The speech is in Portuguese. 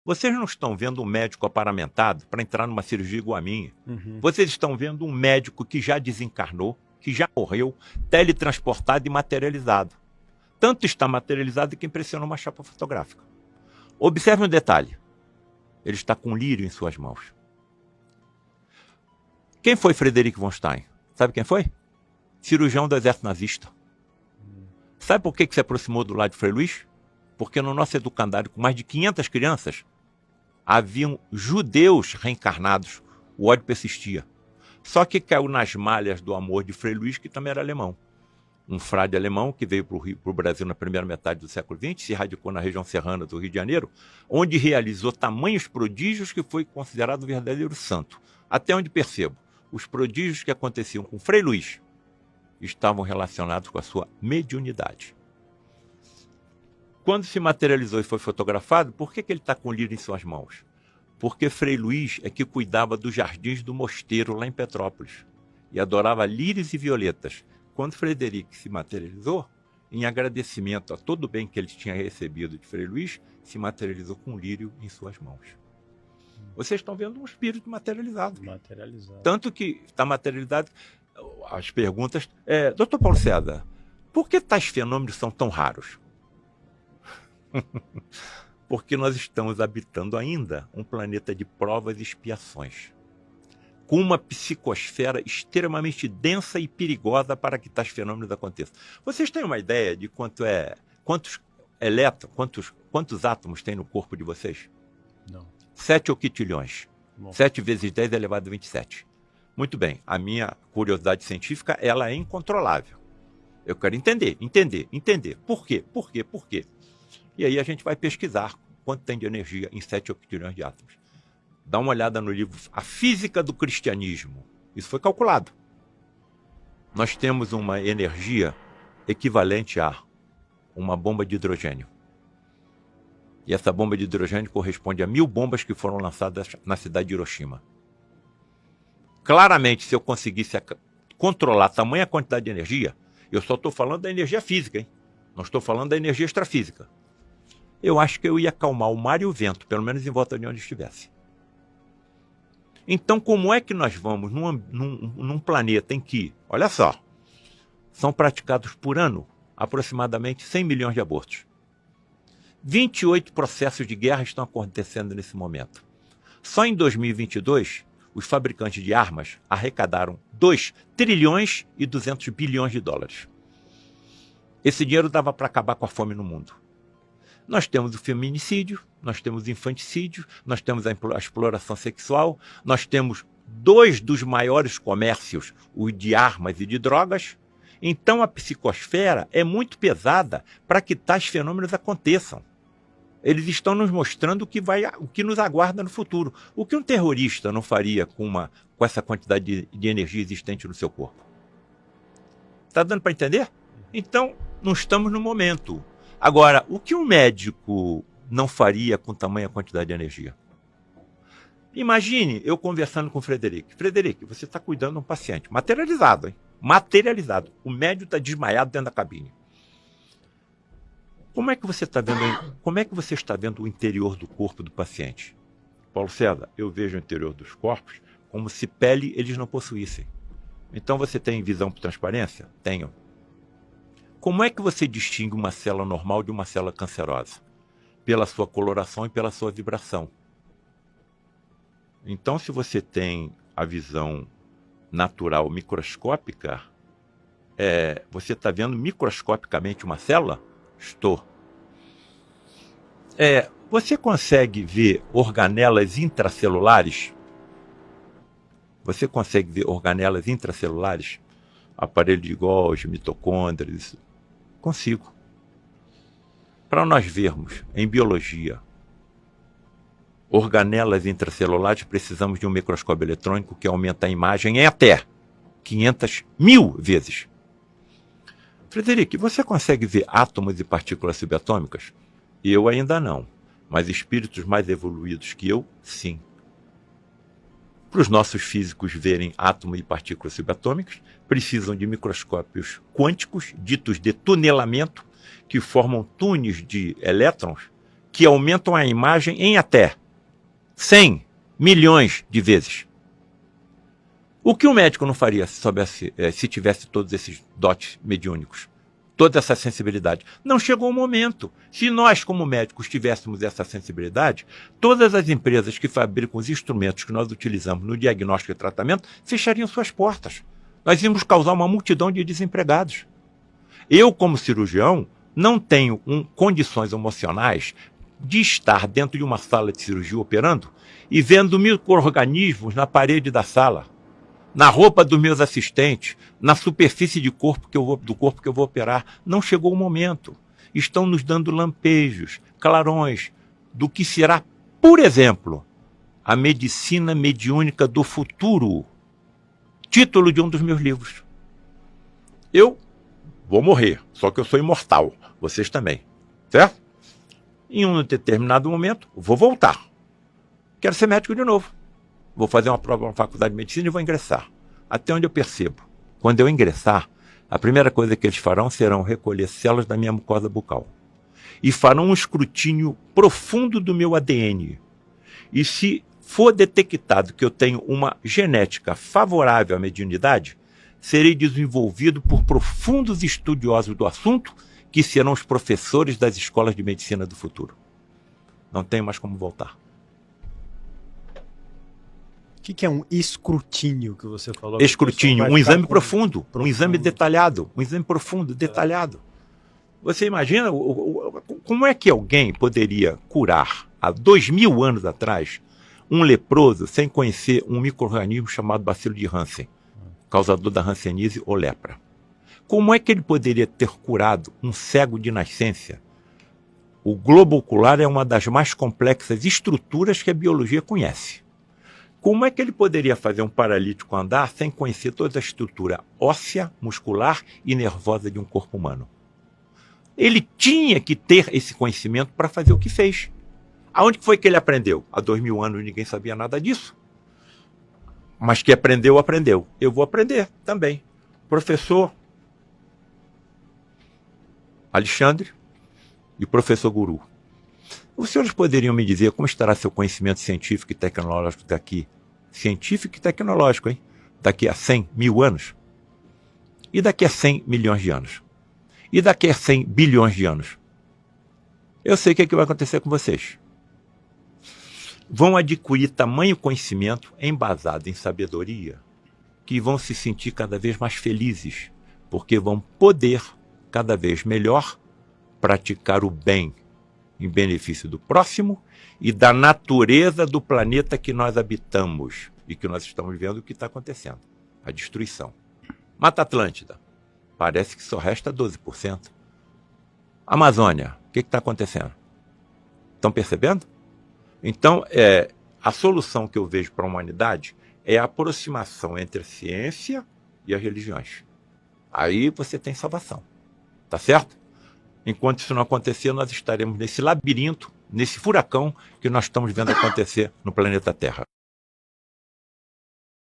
Vocês não estão vendo um médico aparamentado para entrar numa cirurgia igual a minha. Uhum. Vocês estão vendo um médico que já desencarnou, que já morreu, teletransportado e materializado. Tanto está materializado que impressiona uma chapa fotográfica. Observe um detalhe. Ele está com um lírio em suas mãos. Quem foi Frederic von Stein? Sabe quem foi? Cirurgião do exército nazista. Sabe por que se aproximou do lado de Frei Luís? Porque no nosso educandário, com mais de 500 crianças, haviam judeus reencarnados. O ódio persistia. Só que caiu nas malhas do amor de Frei Luís, que também era alemão. Um frade alemão que veio para o Brasil na primeira metade do século XX, se radicou na região serrana do Rio de Janeiro, onde realizou tamanhos prodígios que foi considerado um verdadeiro santo. Até onde percebo, os prodígios que aconteciam com Frei Luís estavam relacionados com a sua mediunidade. Quando se materializou e foi fotografado, por que ele está com o lírio em suas mãos? Porque Frei Luís é que cuidava dos jardins do mosteiro lá em Petrópolis e adorava lírios e violetas. Quando Frederic se materializou, em agradecimento a todo o bem que ele tinha recebido de Frei Luís, se materializou com um lírio em suas mãos. Vocês estão vendo um espírito materializado. Tanto que está materializado. As perguntas... Dr. Paulo César, por que tais fenômenos são tão raros? Porque nós estamos habitando ainda um planeta de provas e expiações, com uma psicosfera extremamente densa e perigosa para que tais fenômenos aconteçam. Vocês têm uma ideia de quantos átomos tem no corpo de vocês? Não. 7 octilhões. Bom. 7 vezes 10 elevado a 27. Muito bem, a minha curiosidade científica ela é incontrolável. Eu quero entender. Por quê? E aí a gente vai pesquisar quanto tem de energia em 7 octilhões de átomos. Dá uma olhada no livro A Física do Cristianismo. Isso foi calculado. Nós temos uma energia equivalente a uma bomba de hidrogênio. E essa bomba de hidrogênio corresponde a 1000 bombas que foram lançadas na cidade de Hiroshima. Claramente, se eu conseguisse controlar tamanha quantidade de energia, eu só estou falando da energia física, hein? Não estou falando da energia extrafísica. Eu acho que eu ia acalmar o mar e o vento, pelo menos em volta de onde estivesse. Então, como é que nós vamos num planeta em que, olha só, são praticados por ano aproximadamente 100 milhões de abortos. 28 processos de guerra estão acontecendo nesse momento. Só em 2022, os fabricantes de armas arrecadaram 2 trilhões e 200 bilhões de dólares. Esse dinheiro dava para acabar com a fome no mundo. Nós temos o feminicídio, nós temos o infanticídio, nós temos a exploração sexual, nós temos 2 dos maiores comércios, o de armas e de drogas. Então a psicosfera é muito pesada para que tais fenômenos aconteçam. Eles estão nos mostrando o que nos aguarda no futuro. O que um terrorista não faria com essa quantidade de energia existente no seu corpo? Está dando para entender? Então, não estamos no momento. Agora, o que um médico não faria com tamanha quantidade de energia? Imagine eu conversando com o Frederic. Frederic, você está cuidando de um paciente materializado, hein? Materializado. O médico está desmaiado dentro da cabine. Como é que você está vendo o interior do corpo do paciente? Paulo César, eu vejo o interior dos corpos como se pele eles não possuíssem. Então você tem visão por transparência? Tenho. Como é que você distingue uma célula normal de uma célula cancerosa? Pela sua coloração e pela sua vibração. Então, se você tem a visão natural microscópica, você está vendo microscopicamente uma célula? Estou. Você consegue ver organelas intracelulares? Você consegue ver organelas intracelulares? Aparelho de Golgi, mitocôndrias? Consigo. Para nós vermos em biologia organelas intracelulares, precisamos de um microscópio eletrônico que aumenta a imagem em até 500.000 vezes. Frederic, você consegue ver átomos e partículas subatômicas? Eu ainda não, mas espíritos mais evoluídos que eu, sim. Para os nossos físicos verem átomos e partículas subatômicas, precisam de microscópios quânticos, ditos de tunelamento, que formam túneis de elétrons que aumentam a imagem em até 100 milhões de vezes. O que um médico não faria se tivesse todos esses dotes mediúnicos? Toda essa sensibilidade. Não chegou o momento. Se nós, como médicos, tivéssemos essa sensibilidade, todas as empresas que fabricam os instrumentos que nós utilizamos no diagnóstico e tratamento fechariam suas portas. Nós íamos causar uma multidão de desempregados. Eu, como cirurgião, não tenho condições emocionais de estar dentro de uma sala de cirurgia operando e vendo micro-organismos na parede da sala, na roupa dos meus assistentes, na superfície do corpo que eu vou operar. Não chegou o momento. Estão nos dando lampejos, clarões, do que será, por exemplo, a medicina mediúnica do futuro. Título de um dos meus livros. Eu vou morrer, só que eu sou imortal. Vocês também, certo? Em um determinado momento, vou voltar. Quero ser médico de novo. Vou fazer uma prova na faculdade de medicina e vou ingressar. Até onde eu percebo. Quando eu ingressar, a primeira coisa que eles farão serão recolher células da minha mucosa bucal. E farão um escrutínio profundo do meu ADN. E se for detectado que eu tenho uma genética favorável à mediunidade, serei desenvolvido por profundos estudiosos do assunto, que serão os professores das escolas de medicina do futuro. Não tenho mais como voltar. O que é um escrutínio que você falou? Escrutínio, um exame profundo, um exame detalhado, um exame profundo, detalhado. Você imagina como é que alguém poderia curar, há 2000 anos atrás, um leproso sem conhecer um micro-organismo chamado bacilo de Hansen, causador da hanseníase ou lepra? Como é que ele poderia ter curado um cego de nascença? O globo ocular é uma das mais complexas estruturas que a biologia conhece. Como é que ele poderia fazer um paralítico andar sem conhecer toda a estrutura óssea, muscular e nervosa de um corpo humano? Ele tinha que ter esse conhecimento para fazer o que fez. Aonde foi que ele aprendeu? Há 2000 anos ninguém sabia nada disso. Mas que aprendeu, aprendeu. Eu vou aprender também. Professor Alexandre e professor Guru. Os senhores poderiam me dizer como estará seu conhecimento científico e tecnológico daqui? Científico e tecnológico, hein? Daqui a 100 mil anos? E daqui a 100 milhões de anos? E daqui a 100 bilhões de anos? Eu sei o que vai acontecer com vocês. Vão adquirir tamanho conhecimento embasado em sabedoria, que vão se sentir cada vez mais felizes, porque vão poder, cada vez melhor, praticar o bem em benefício do próximo e da natureza do planeta que nós habitamos e que nós estamos vendo o que está acontecendo. A destruição. Mata Atlântida. Parece que só resta 12%. Amazônia. O que está acontecendo? Estão percebendo? Então, a solução que eu vejo para a humanidade é a aproximação entre a ciência e as religiões. Aí você tem salvação. Tá certo? Enquanto isso não acontecer, nós estaremos nesse labirinto, nesse furacão que nós estamos vendo acontecer no planeta Terra.